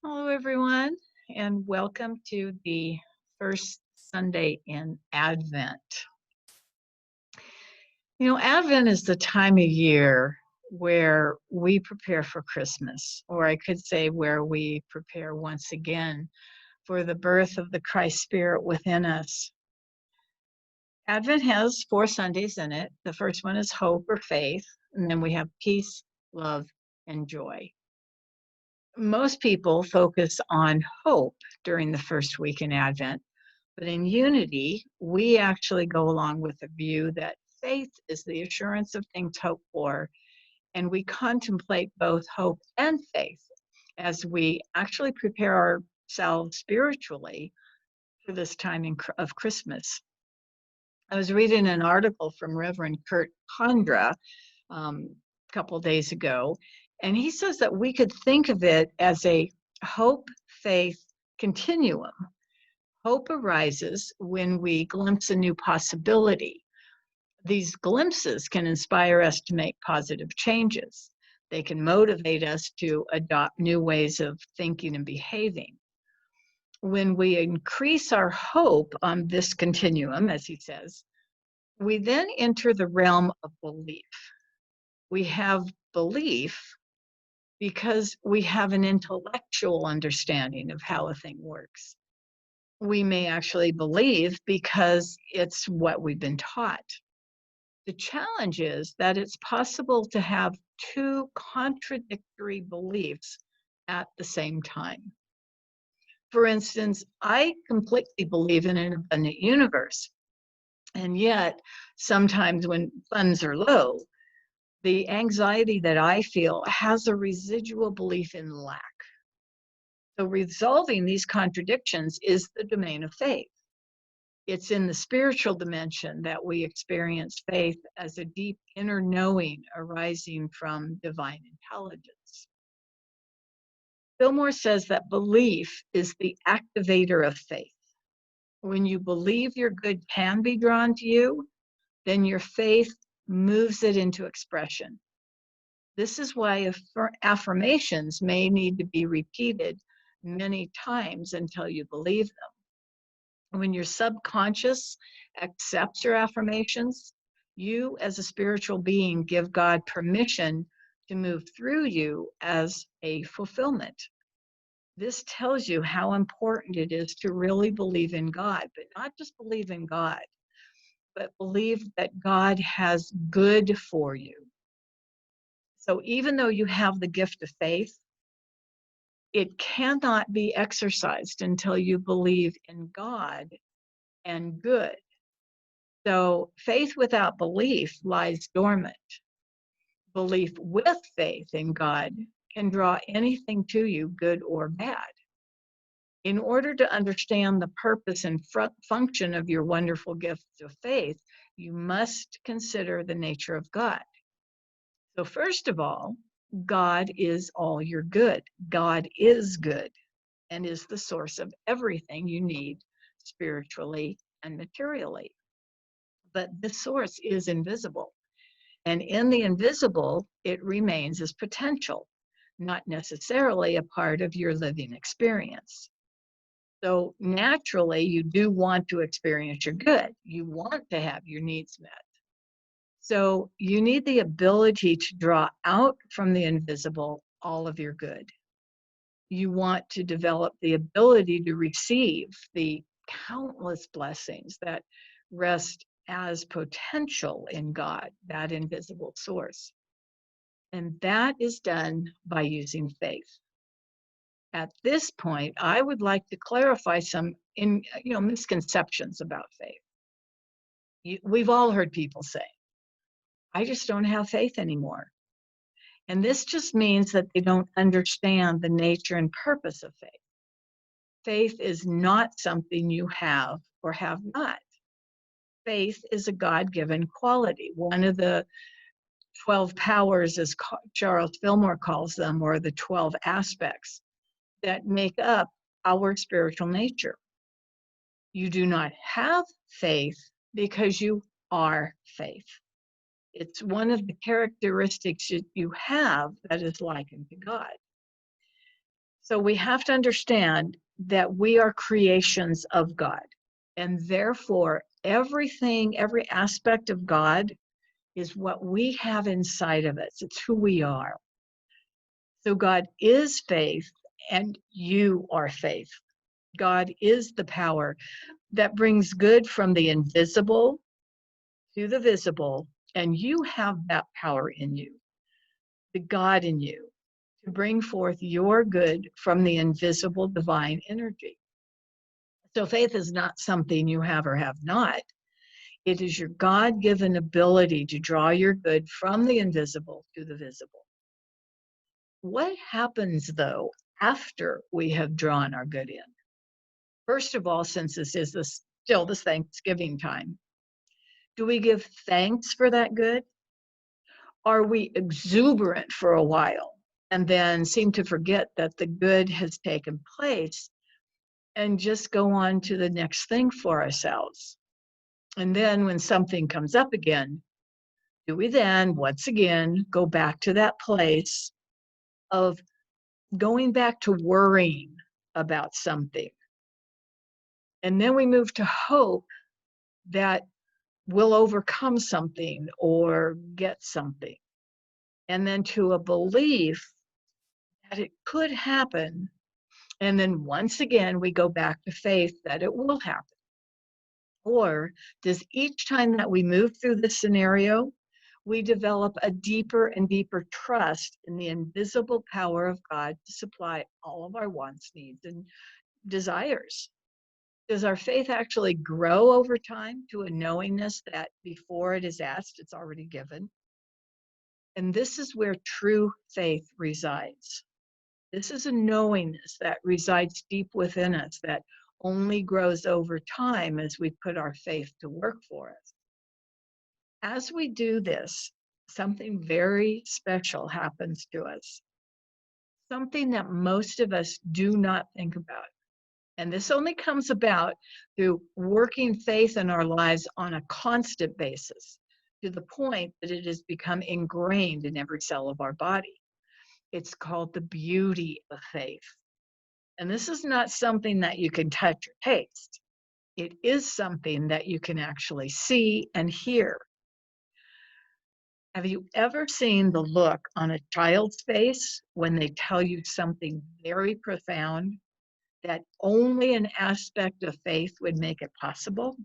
Hello, everyone, and welcome to the first Sunday in Advent. Advent is the time of year where we prepare for Christmas, or I could say where we prepare once again for the birth of the Christ Spirit within us. Advent has 4 Sundays in it. The first one is hope or faith, and then we have peace, love, and joy. Most people focus on hope during the first week in Advent. But in unity, we actually go along with the view that faith is the assurance of things hoped for, and we contemplate both hope and faith as we actually prepare ourselves spiritually for this time of Christmas. I was reading an article from Reverend Kurt Condra a couple days ago, and he says that we could think of it as a hope faith continuum. Hope arises when we glimpse a new possibility. These glimpses can inspire us to make positive changes. They can motivate us to adopt new ways of thinking and behaving. When we increase our hope on this continuum, as he says, we then enter the realm of belief. We have belief because we have an intellectual understanding of how a thing works. We may actually believe because it's what we've been taught. The challenge is that it's possible to have two contradictory beliefs at the same time. For instance, I completely believe in an abundant universe, and yet sometimes when funds are low, the anxiety that I feel has a residual belief in lack. So resolving these contradictions is the domain of faith. It's in the spiritual dimension that we experience faith as a deep inner knowing arising from divine intelligence. Fillmore says that belief is the activator of faith. When you believe your good can be drawn to you, then your faith moves it into expression. This is why affirmations may need to be repeated many times until you believe them. When your subconscious accepts your affirmations, you as a spiritual being give God permission to move through you as a fulfillment. This tells you how important it is to really believe in God, but not just believe in God, but believe that God has good for you. So even though you have the gift of faith, it cannot be exercised until you believe in God and good. So faith without belief lies dormant. Belief with faith in God can draw anything to you, good or bad. In order to understand the purpose and function of your wonderful gifts of faith, you must consider the nature of God. So first of all, God is all your good. God is good and is the source of everything you need spiritually and materially. But this source is invisible. And in the invisible, it remains as potential, not necessarily a part of your living experience. So naturally, you do want to experience your good. You want to have your needs met. So you need the ability to draw out from the invisible all of your good. You want to develop the ability to receive the countless blessings that rest as potential in God, that invisible source. And that is done by using faith. At this point, I would like to clarify some misconceptions about faith. We've all heard people say, I just don't have faith anymore. And this just means that they don't understand the nature and purpose of faith. Faith is not something you have or have not. Faith is a God-given quality. One of the 12 powers, as Charles Fillmore calls them, or the 12 aspects that make up our spiritual nature. You do not have faith because you are faith. It's one of the characteristics that you have that is likened to God. So we have to understand that we are creations of God. And therefore, everything, every aspect of God is what we have inside of us. It's who we are. So God is faith, and you are faith. God is the power that brings good from the invisible to the visible, and you have that power in you, the God in you, to bring forth your good from the invisible divine energy. So faith is not something you have or have not. It is your God-given ability to draw your good from the invisible to the visible. What happens, though, after we have drawn our good in? First of all, since still this Thanksgiving time, do we give thanks for that good? Are we exuberant for a while and then seem to forget that the good has taken place and just go on to the next thing for ourselves? And then when something comes up again, do we then once again go back to that place of going back to worrying about something? And then we move to hope that we'll overcome something or get something. And then to a belief that it could happen. And then once again, we go back to faith that it will happen. Or does each time that we move through this scenario, we develop a deeper and deeper trust in the invisible power of God to supply all of our wants, needs, and desires? Does our faith actually grow over time to a knowingness that before it is asked, it's already given? And this is where true faith resides. This is a knowingness that resides deep within us that only grows over time as we put our faith to work for us. As we do this, something very special happens to us, something that most of us do not think about. And this only comes about through working faith in our lives on a constant basis to the point that it has become ingrained in every cell of our body. It's called the beauty of faith. And this is not something that you can touch or taste. It is something that you can actually see and hear. Have you ever seen the look on a child's face when they tell you something very profound that only an aspect of faith would make it possible?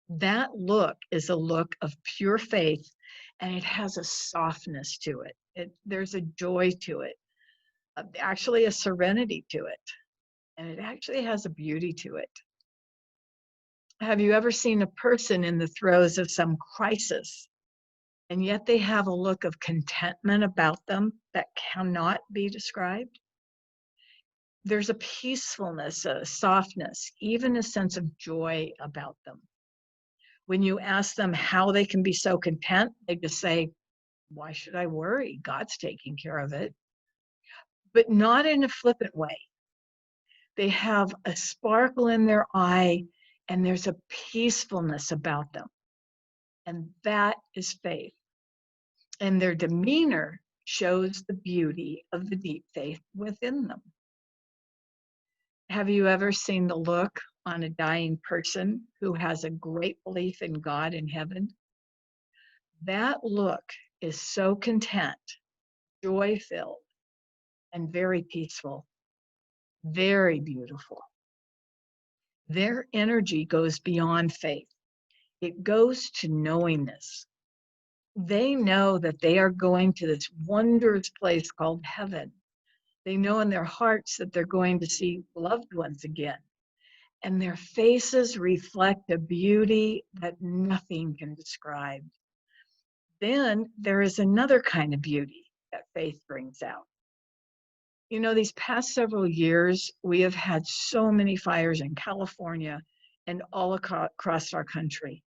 That look is a look of pure faith, and it has a softness to it. There's a joy to it, actually a serenity to it, and it actually has a beauty to it. Have you ever seen a person in the throes of some crisis, and yet they have a look of contentment about them that cannot be described? There's a peacefulness, a softness, even a sense of joy about them. When you ask them how they can be so content, they just say, why should I worry? God's taking care of it. But not in a flippant way. They have a sparkle in their eye, and there's a peacefulness about them. And that is faith. And their demeanor shows the beauty of the deep faith within them. Have you ever seen the look on a dying person who has a great belief in God in heaven? That look is so content, joy-filled, and very peaceful, very beautiful. Their energy goes beyond faith. It goes to knowingness. They know that they are going to this wondrous place called heaven. They know in their hearts that they're going to see loved ones again. And their faces reflect a beauty that nothing can describe. Then there is another kind of beauty that faith brings out. You know, these past several years, we have had so many fires in California and all across our country.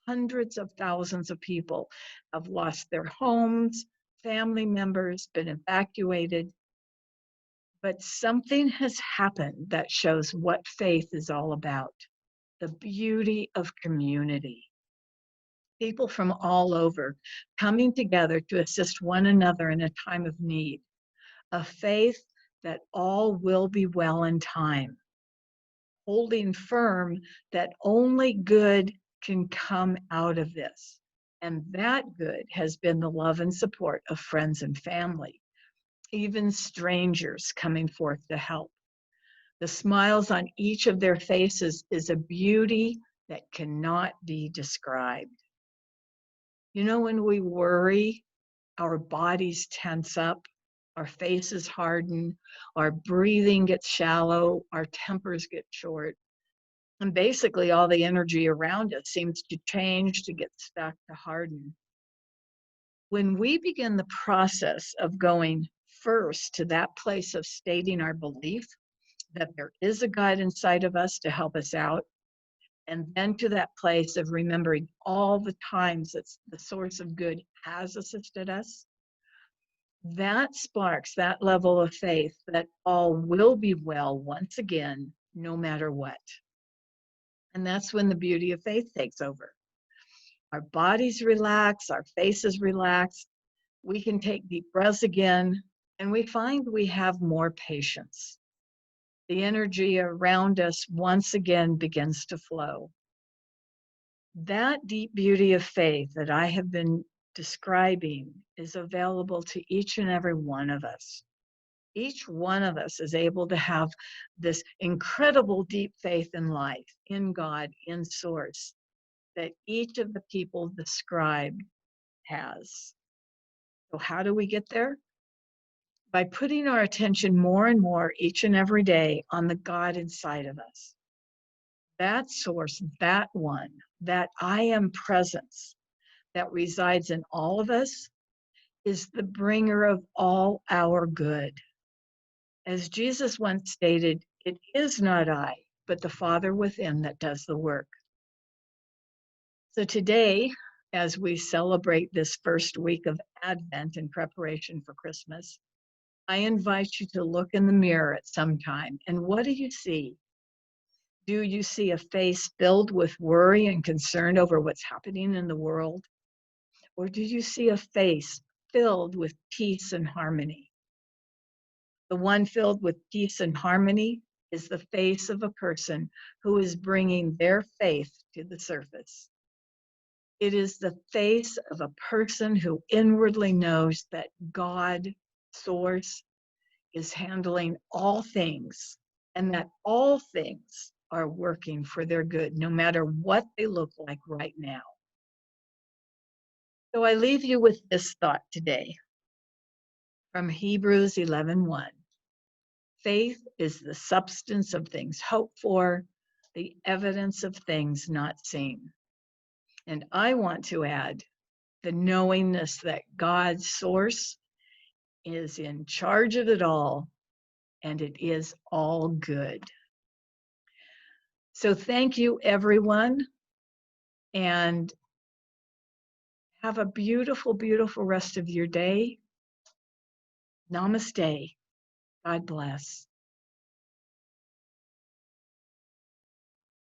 Hundreds of thousands of people have lost their homes, family members, been evacuated. But something has happened that shows what faith is all about, the beauty of community. People from all over coming together to assist one another in a time of need, a faith that all will be well in time, holding firm that only good can come out of this. And that good has been the love and support of friends and family, even strangers coming forth to help. The smiles on each of their faces is a beauty that cannot be described. You know, when we worry, our bodies tense up, our faces harden, our breathing gets shallow, our tempers get short. And basically, all the energy around us seems to change, to get stuck, to harden. When we begin the process of going first to that place of stating our belief that there is a God inside of us to help us out, and then to that place of remembering all the times that the source of good has assisted us, that sparks that level of faith that all will be well once again, no matter what. And that's when the beauty of faith takes over. Our bodies relax, our faces relax, we can take deep breaths again, and we find we have more patience. The energy around us once again begins to flow. That deep beauty of faith that I have been describing is available to each and every one of us. Each one of us is able to have this incredible deep faith in life, in God, in Source, that each of the people described has. So how do we get there? By putting our attention more and more each and every day on the God inside of us. That source, that one, that I am presence that resides in all of us is the bringer of all our good. As Jesus once stated, it is not I, but the Father within that does the work. So today, as we celebrate this first week of Advent in preparation for Christmas, I invite you to look in the mirror at some time. And what do you see? Do you see a face filled with worry and concern over what's happening in the world? Or do you see a face filled with peace and harmony? The one filled with peace and harmony is the face of a person who is bringing their faith to the surface. It is the face of a person who inwardly knows that God, Source, is handling all things and that all things are working for their good, no matter what they look like right now. So I leave you with this thought today from Hebrews 11:1. Faith is the substance of things hoped for, the evidence of things not seen. And I want to add the knowingness that God's Source is in charge of it all, and it is all good. So thank you, everyone, and have a beautiful, beautiful rest of your day. Namaste. God bless.